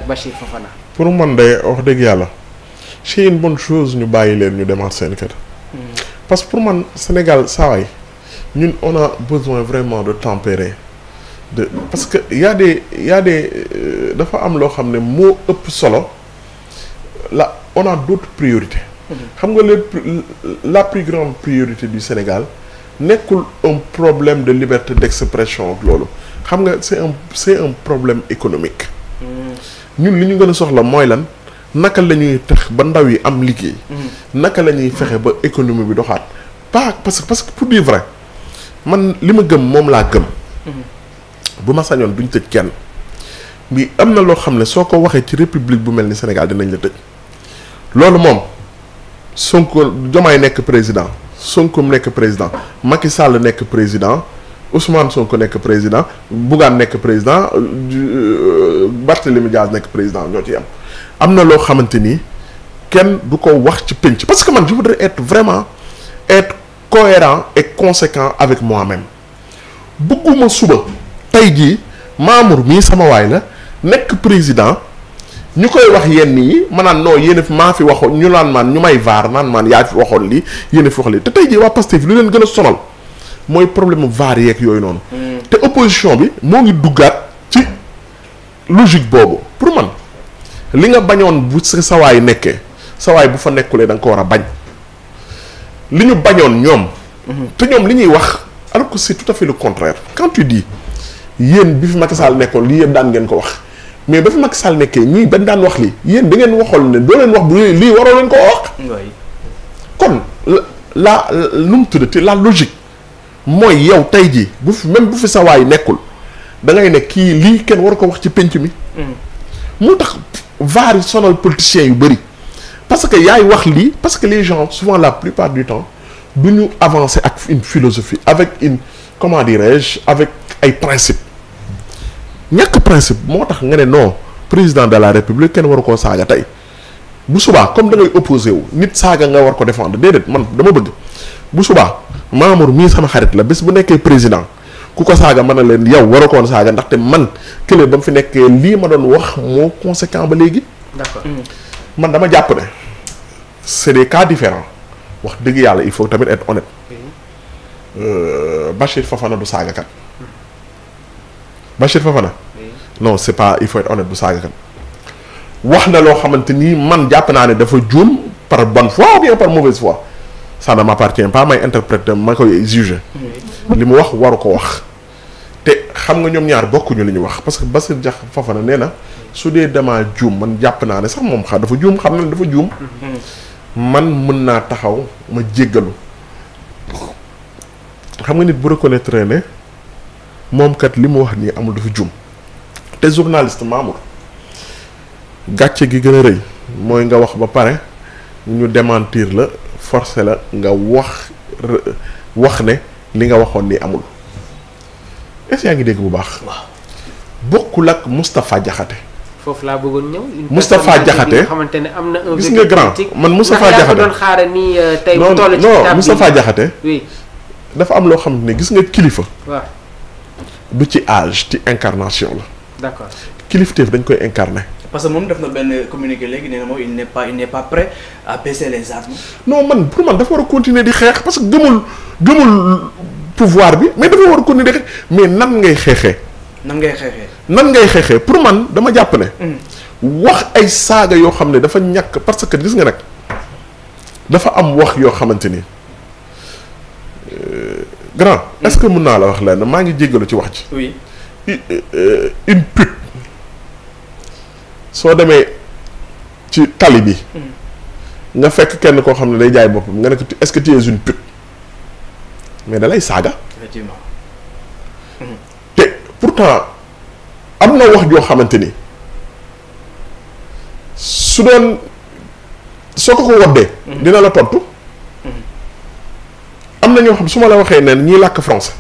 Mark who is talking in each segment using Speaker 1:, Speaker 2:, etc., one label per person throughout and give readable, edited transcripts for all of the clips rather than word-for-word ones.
Speaker 1: Bachir Fofana.
Speaker 2: pour man de wax dëgg yàlla c'est une bonne chose ñu bàyyi leen ñu demaat seen kër. parce que pour man Sénégal saa waay ñun on a besoin vraiment de tempérer parce que y a des dafa am loo xam ne moo ëpp solo la on a d'autres priorités. xam nga la plus grande priorité du Sénégal nekkul un problème de liberté d'expression ak loolu xam nga c'est un problème économique. ñun li ñu gën a soxla mooy lan naka la ñuy tax ba ndaw yi am liggéey. naka la ñuy fexe ba économie bi doxaat pas parce que pour dire vrai man li ma gëm moom laa gëm. bu ma sañoon duñ tëj kenn bi am na loo xam ne soo ko waxee ci république bu mel ni Sénégal dinañ la tëj loolu moom Sonko Diomaye nekk président Sonko nekk président Macky Sall nekk président Ousmane Sonko nekk président Bougane nekk président Barthélémy Dias nekk président ñoo ci am na loo xamante ni kenn du ko wax ci pénc parce que man je voudrais être cohérent et conséquent avec moi-même bëgguma suba tey jii Mamour mii sama waay la nekk président ñu koy wax yenn yi ma naan non yéen maa fi waxoon ñu naan maan ñu may vaar naan maan yaa fi waxoon lii yéen fi wax lii te tey jii waa Pastef lu leen gën a sonal mooy problème mu vaar yeeg yooyu noonu. te opposition bi moo ngi duggaat ci logique boobu pour man li nga bañoon bu sa waay nekkee sa waay bu fa nekkulee da nga ko war a bañ li ñu bañoon ñoom. te ñoom li ñuy wax alors que c'est tout à fait le contraire quand tu dis yéen bi fi Macky Sall nekkoon lii yëpp daan ngeen ko wax. mais ba fi Macky Sall nekkee ñii dañ daan wax lii yéen da ngeen waxoon ne doo leen wax bu lii waroo leen ko wax. kon la nu mu tuddati la logique mooy yow tey jii bu fi même bu fi sa waay nekkul da ngay ne kii lii kenn war ko wax ci penc mi. moo tax vaar yi sonal politiciens yu bëri parce que yaay wax lii parce que les gens souvent la plupart du temps du ñu avancer ak une philosophie avec une comment dirais-je avec ay principes. ñàkk principe moo tax nga ne non président de la république kenn waru koo saaga tey bu subaa comme da ngay opposé wu nit saaga nga war ko défendre déedéet man dama bëgg bu subaa Mamour mii sama xarit la bés bu nekkee président ku ko saaga mën na leen yow waru koon saaga ndaxte man kële ba mu fi nekkee lii ma doon wax moo conséquent ba léegi. D'accord. Man dama jàpp ne c'est des cas différents wax dëgg yàlla il faut tamit être honnête. Bachir Fofana du saagakat. Bachir Fofana non c'est pas il faut être honnête bu saagakat wax na loo xamante ni man jàpp naa ne dafa juum par bonne foi ou bien par mauvaise foi ça ne m'appartient pas may interpréter ma koy juger li mu wax waru ko wax te xam nga ñoom ñaar bokkuñu li ñu wax parce que Bachir Fofana nee na su dee damaa juum man jàpp naa ne sax moom dafa juum xam na ne dafa juum man mën naa taxaw ma jéggalu xam nga nit bu reconnaître ne moom kat li mu wax nii amul dafa juum te journaliste Mamour gàcce gi gën a rëy mooy nga wax ba pare ñu démentir la forcer la nga wax ne li nga waxoon nii amul est-ce que yaa ngi dégg bu baax.
Speaker 1: waaw
Speaker 2: bokkul ak Moustapha Diakhaté.
Speaker 1: foofu laa bëggoon ñëw.
Speaker 2: Moustapha Diakhaté
Speaker 1: xamante ne am na un
Speaker 2: gis nga grand man Moustapha Diakhaté
Speaker 1: doon xaare nii tey bu toll ci
Speaker 2: non Moustapha Diakhaté.
Speaker 1: oui
Speaker 2: dafa am loo xam ne gis nga kilifa.
Speaker 1: waaw.
Speaker 2: du ci âge ci incarnation la.
Speaker 1: D'accord.
Speaker 2: kilifteef dañ koy incarner.
Speaker 3: parce que moom def na benn communiqué léegi nee na moom il n'est pas prêt à baisser les armes.
Speaker 2: non man pour man dafa war a continuer di xeex parce que gëmul pouvoir bi mais dafa war a continuer di xeex mais nan ngay xeexee. nan ngay xeexee pour man dama jàpp ne. wax ay saaga yoo xam ne dafa ñàkk parce que gis nga nag dafa am wax yoo xamante ni grand. est-ce que mën naa la wax lenn maa ngi jéggalu ci wax ci.
Speaker 3: oui.
Speaker 2: Une pute soo demee ci tali bi. nga fekk kenn koo xam ne day jaay boppam nga ne ko est-ce que tu es une pute mais da lay saaga.
Speaker 3: effectivement.
Speaker 2: te pourtant am na wax joo xamante ni su doon soo ko woddee. dina la tontu. am na ñoo xam su ma la waxee neen ñiy làkk français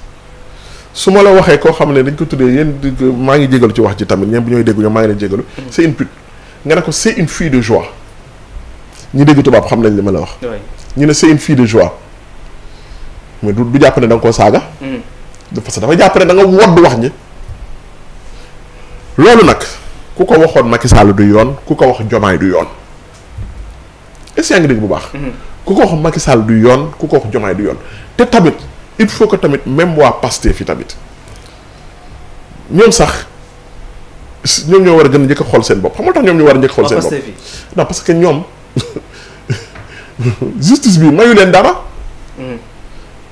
Speaker 2: su ma la waxee koo xam ne dañ ko tuddee yéen maa ngi jégalu ci wax ji tamit ñoom bu ñooy dégg ñoom maa ngi leen jégalu. c'est une pute nga ne ko c'est une fille de joie ñi dégg tubaab xam nañ li ma la wax. ñu ne c'est une fille de joie mais du jàpp ne da nga koo saaga. parce que dafa jàpp ne da nga wodd wax ñi. loolu nag ku ko waxoon Macky Sall du yoon ku ko wax Diomaye du yoon est-ce que yaa ngi dégg bu baax. ku ko wax Macky Sall du yoon ku ko wax Diomaye du yoon te tamit il faut que tamit même waa Pastef fi tamit ñoom sax ñoom ñoo war a gën a njëkk a xool seen bopp xam nga tax ñoom ñu war a njëkk a xool seen bopp non parce que ñoom justice bi mayu leen dara.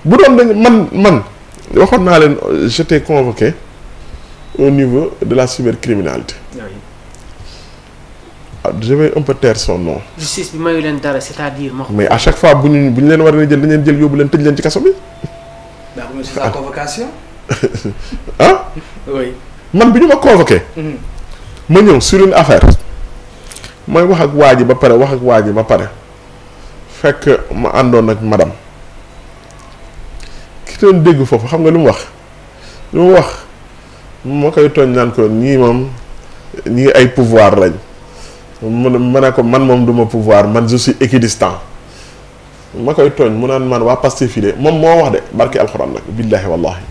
Speaker 2: bu doon dañ man waxoon naa leen j'étais convoqué au niveau de la cybercriminalité. Je vais un peu taire son nom.
Speaker 1: justice bi mayu leen dara c'est-à-dire.
Speaker 2: mais à chaque fois bu ñu leen war a jël dañ leen jël yóbbu leen tëj leen ci kaso bi.
Speaker 3: daa ko c'est la convocation.
Speaker 2: ah.
Speaker 3: oui.
Speaker 2: man bi ñu ma convoqué. ma ñëw sur une affaire. mooy wax ak waa ji ba pare fekk ma àndoon ak madame. ki doon dégg foofu xam nga lu mu wax. ma koy tooñ naan ko ñii moom ñii ay pouvoir lañ. ma ne ko man moom duma pouvoir man je suis équidistant ma koy tooñ mu naan man waa Pastef fii de moom moo wax de barki alxuraan nag billaahi wallaahi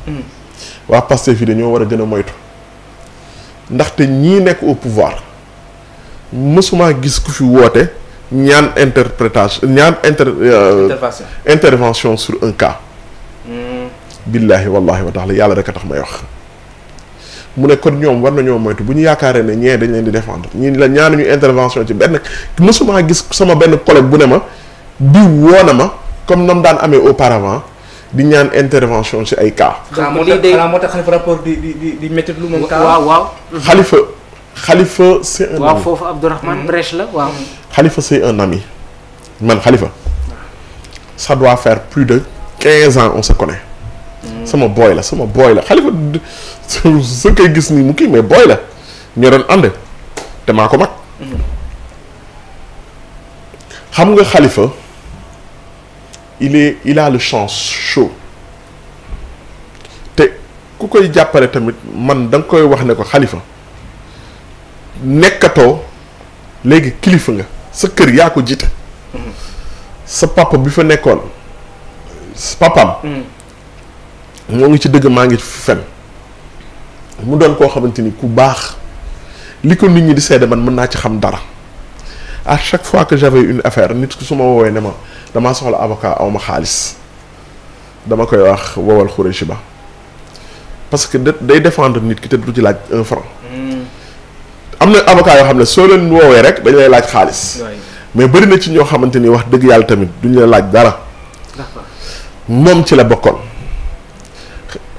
Speaker 2: waa Pastef fii de ñoo war a gën a moytu ndaxte ñii nekk au pouvoir mësuma gis ku fi woote ñaan intervention sur un cas billaahi wallaahi wa taala yàlla rek a tax may wax mu ne kon ñoom war nañoo moytu bu ñu yaakaaree ne ñee dañ leen di défendre ñii la ñaanuñu intervention ci benn mësuma gis sama benn collègue bu ne ma diw woo na ma comme nam daan amee auparavant di ñaan intervention ci ay cas.
Speaker 3: donc moo tax Khalifa rapport di métti lu moom.
Speaker 1: waaw.
Speaker 2: Khalifa c'est un ami.
Speaker 1: waaw foofu Abdourahmane brèche la waaw.
Speaker 2: Khalifa c'est un ami man Khalifa ça doit faire plus de 15 ans on se connaît. sama booy la Khalifa sa koy gis nii mu kii mais booy la ñoo doon ànd te maa ko mag xam nga Khalifa il a le champ chaud te ku koy jàppale tamit man da nga koy wax ne ko Khalifa nekkatoo léegi kilifa nga sa kër yaa ko jiite sa papa bi fa nekkoon sa papaam moo ngi ci dëgg maa ngi fen mu doon koo xamante ni ku baax li ko nit ñi di seede man mën naa ci xam dara à chaque fois que j'avais une affaire nit ku su ma woowee ne ma damaa soxla avocat aw ma xaalis dama koy wax wowal Khoureychi Ba parce que day défendre nit ki te du ci laaj 1 franc am na avocat yoo xam ne soo leen woowee rek dañ lay laaj xaalis mais bëri na ci ñoo xamante ni wax dëgg yàlla tamit duñu la laaj dara moom ci la bokkoon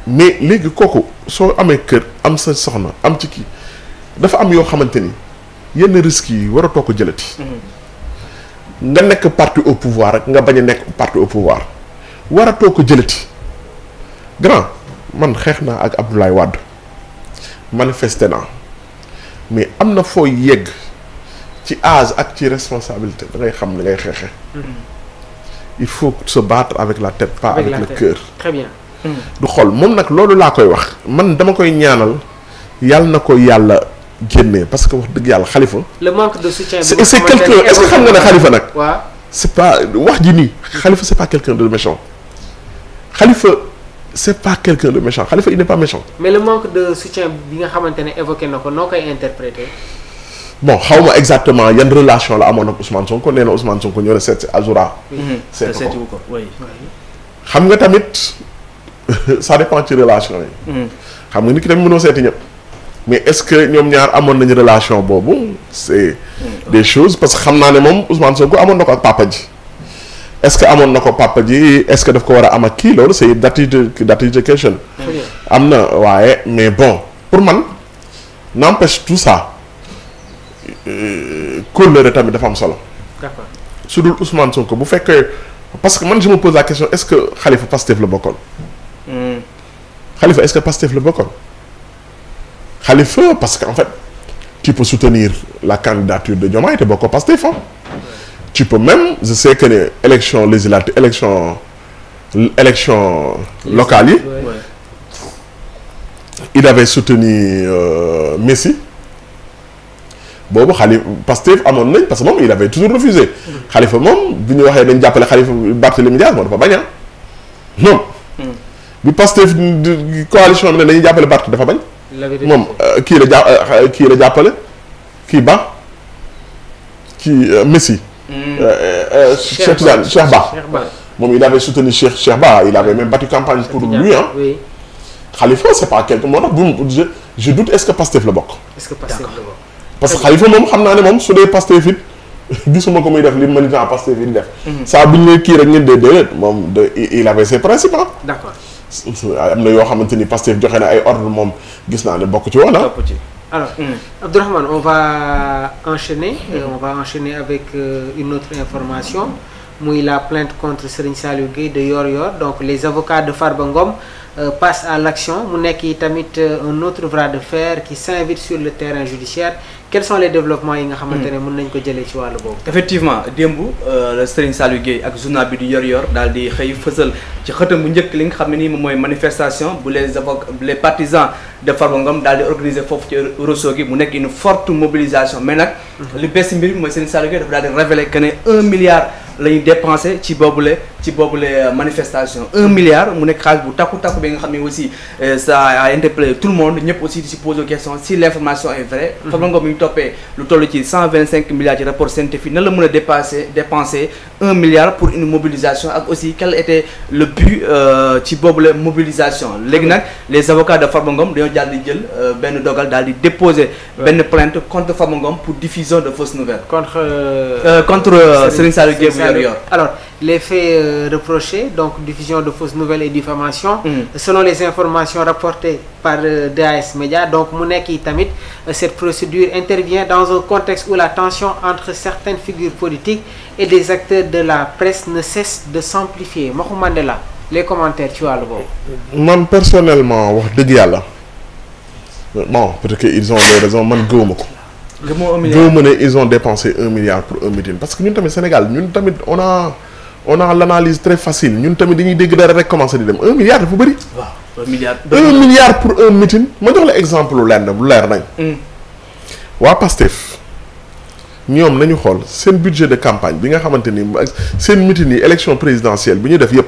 Speaker 2: mais léegi kooku soo amee kër am sa soxna am ci kii dafa am yoo xamante ni yenn risques yi waratoo ko jëlati. nga nekk parti au pouvoir rek nga bañ a nekk parti au pouvoir waratoo ko jëlati grand man xeex naa ak Abdoulaye Wade manifesté naa mais am na foo yegg ci âge ak ci responsabilité da ngay xam ni ngay xeexee. il faut se battre avec la tête pas avec le cœur.
Speaker 1: Très bien.
Speaker 2: du xol moom nag loolu laa koy wax man dama koy ñaanal yàlla na ko yàlla génnee parce que wax dëgg yàlla Khalifa.
Speaker 1: le manque de soutien.
Speaker 2: c'est quelqu'un est-ce que xam nga ne Khalifa nag.
Speaker 1: waaw
Speaker 2: c'est pas wax ji nii. Khalifa c'est pas quelqu'un de méchant. Khalifa c'est pas quelqu'un de méchant Khalifa il n'est pas méchant.
Speaker 1: mais le manque de soutien bi nga xamante ne évoqué na ko noo koy interpréter.
Speaker 2: bon xaw ma exactement yan relation la amoon ak Ousmane Sonko nee na Ousmane Sonko ñoo la seet si Azura. seeti ko xam nga tamit. ça dépend ci relation yi. xam nga nit ki tamit mënoo seeti ñëpp. mais est-ce que ñoom ñaar amoon nañu relation boobu c'est des choses parce que xam naa ne moom Ousmane Sonko amoon na ko ak papa ji. est-ce que amoon na ko papa ji est-ce que daf ko war a am ak kii loolu c'est that is the question. am na waaye mais bon pour man n'empêche tout ça kóllëre tamit dafa am solo.
Speaker 1: d'accord
Speaker 2: su dul Ousmane Sonko bu fekkee parce que man je me pose la question est-ce que Khalifa Pastef la bokkoon. Khalifa est-ce que Pastef la bokkoon. Khalifa parce que en fait tu peux soutenir la candidature de Diomaye te bokkoo Pastef tu peux même je sais que ne élection législative élection locale yi. il avait soutenu Messi. boobu Khalifa Pastef amoon nañ parce que moom il avait toujours refusé. Khalifa moom bi ñu waxee dañ jàppale Khalifa Barthélémy Dias moo dafa bañ moom. bi Pastef coalition bi ne dañuy jàppale Barth dafa bañ. moom kii la jàppale kii Ba kii Messi. Cheikh Ba. moom il avait soutenu Cheikh Ba il avait même battu campagne pour lui ah.
Speaker 1: oui.
Speaker 2: Khalifa c'est pas quelque moo tax bu je doute est-ce que Pastef la bokk.
Speaker 1: est-ce que Pastef la bokk.
Speaker 2: parce que Khalifa moom xam naa ne moom su dee Pastef it gisuma ko muy def li militant Pastef yi def. saa bu ñu nee kii rek ngeen dee déedéet moom il avait ses principes.
Speaker 1: d'accord.
Speaker 2: am na yoo xamante ni Pastef joxe na ay ordre moom gis naa ne bokk ci woon ah.
Speaker 1: alors Abdourahmane on va enchaîner avec une autre information muy la plainte contre Serigne Saliou Gueye de Yoor Yoor donc les avocats de Farba Ngom passent à l'action mu nekk yi tamit un autre bras de fer qui s'invite sur le terrain judiciaire quels sont les développements yi nga xamante ne mën nañ ko jëlee ci wàllu boobu.
Speaker 3: effectivement démb le Serigne Saliou Gueye ak journal bi di Yoor Yoor daal di xëy fësal ci xëtam bu njëkk li nga xam ne nii moom mooy manifestation bu les partisans de Farba Ngom daal di organiser foofu ci Rosso gi mu nekk une forte mobilisation mais nag. li bees si mbir bi mooy Serigne Saliou Gueye dafa daal di révéler que ne 1 milliard la ñu dépensé ci boobule manifestation 1 milliard mu nekk xaalis bu takku bi nga xam ne aussi ça a interpellé tout le monde ñëpp aussi di si poser question si l'information est vraie. Farba Ngom mi ñu toppee lu toll ci 125 milliards ci rapport scientifique nan la mën a dépenser 1 milliard pour une mobilisation ak aussi quel était le but ci boobule mobilisation léegi nag les avocats de Farba Ngom dañoo daal di jël benn dogal daal di déposer benn plainte contre Farba Ngom pour diffusion de fausses nouvelles. contre Serigne Saliou Gueye bu Yoor Yoor.
Speaker 1: Alors les faits reprochés donc diffusion de fausses nouvelles et diffamation selon les informations rapportées par DAS Média donc mu nekk yi tamit cette procédure intervient dans un contexte où la tension entre certaines figures politiques et des acteurs de la presse ne cesse de s'amplifier Maxu Mandela les commentaires ci wàllu boobu.
Speaker 2: man personnellement wax dëgg yàlla bon peut-être que ils ont des raisons man gëwuma ko. gëwuma ne ils ont dépensé 1 milliard pour un meeting parce que ñun tamit Sénégal ñun tamit on a l'analyse très facile ñun tamit dañuy dégg dara rek commencé di dem 1 milliard dafa bëri.
Speaker 3: waaw 1 milliard.
Speaker 2: 1 milliard pour un meeting ma jox la exemple lu leer nañ. waa Pastef ñoom nañu xool seen budget de campagne bi nga xamante ni seen meeting yi élection présidentielle bi ñu def yëpp.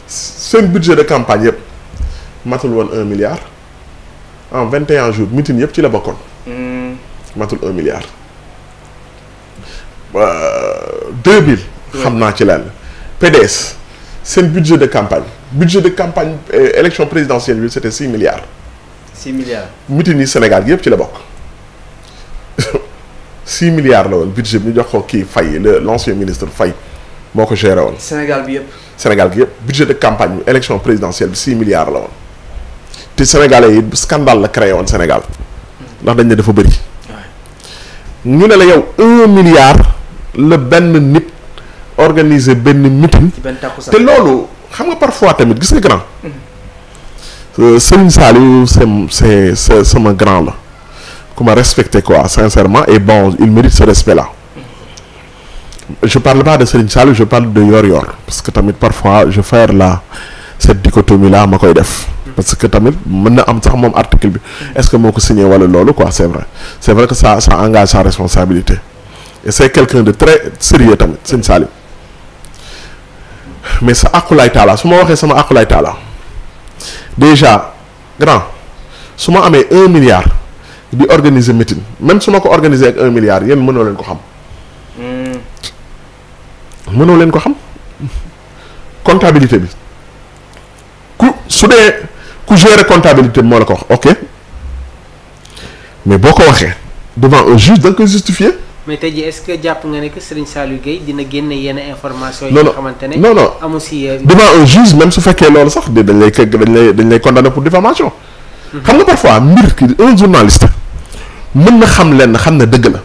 Speaker 2: seen budget de campagne yëpp matul woon 1 milliard en 21 jours meeting yëpp ci la bokkoon. matul 1 milliard. 2000. xam naa ci lenn PDS seen budget de campagne élection présidentielle bi c'était 6 milliards.
Speaker 3: 6 milliards.
Speaker 2: meeting yi Sénégal gi yëpp ci la bokk 6 milliards la woon budget bi ñu jox ko kii Faye l'ancien ministre Faye moo ko géré woon.
Speaker 3: Sénégal gi yëpp
Speaker 2: budget de campagne élection présidentielle bi 6 milliards la woon te Sénégalais yi scandale la créé woon Sénégal ndax dañ ne dafa bëri. ñu ne la yow 1 milliard la benn nit organiser benn meeting. te loolu xam nga parfois tamit gis nga grand. Serigne Saliou c'est sama grand la ku ma respecté quoi sincèrement et bon il mérite ce respect là. je parle pas de Serigne Saliou je parle de Yoor Yoor parce que tamit parfois je faire cette dichotomie là ma koy def. parce que tamit mën na am sax moom article bi est-ce que moo ko signé wala loolu quoi c'est vrai que ça engage sa responsabilité et c'est quelqu'un de très sérieux tamit Serigne Saliou mais sa aqulay taala su ma waxee sama aqulay taala déjà grand su ma amee 1 milliard di organiser meeting même su ma ko organiser ak 1 milliard yéen mënoo leen ko xam comptabilité bi su dee ku gérer comptabilité bi moo la ko wax ok mais boo ko waxee devant un juge da nga koy justifier.
Speaker 1: mais tey jii est-ce que jàpp nga ne que Serigne Saliou Gueye dina génne yenn information yi
Speaker 2: nga
Speaker 1: xamante ne
Speaker 2: non
Speaker 1: amu si
Speaker 2: devant un juge même su fekkee loolu sax dañ lay condamner pour diffamation. xam nga parfois mbir ki un journaliste mën na xam lenn xam ne dëgg la.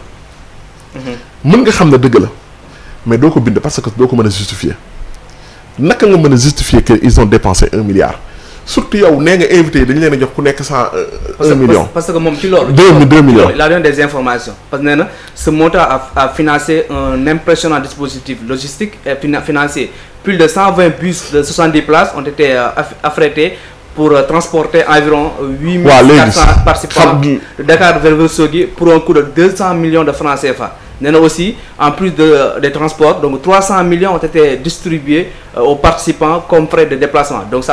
Speaker 2: mën nga xam ne dëgg la mais doo ko bind parce que doo ko mën a justifier naka nga mën a justifier que ils ont dépensé 1 milliard. surtout yow nee nga invité yi dañu leen a jox ku nekk 1 million.
Speaker 3: parce que moom ci loolu.
Speaker 2: 2 millions
Speaker 3: il a donné des informations parce que nee na ce montant a financé un impressionnant dispositif logistique et financier plus de 120 bus de 70 places ont été affrétés pour transporter environ 8400 participants de Dakar vers Ourossogui pour un coût de 200 millions de francs CFA. nee na aussi en plus des transports donc 300 millions ont été distribués aux participants comme frais de déplacement donc ça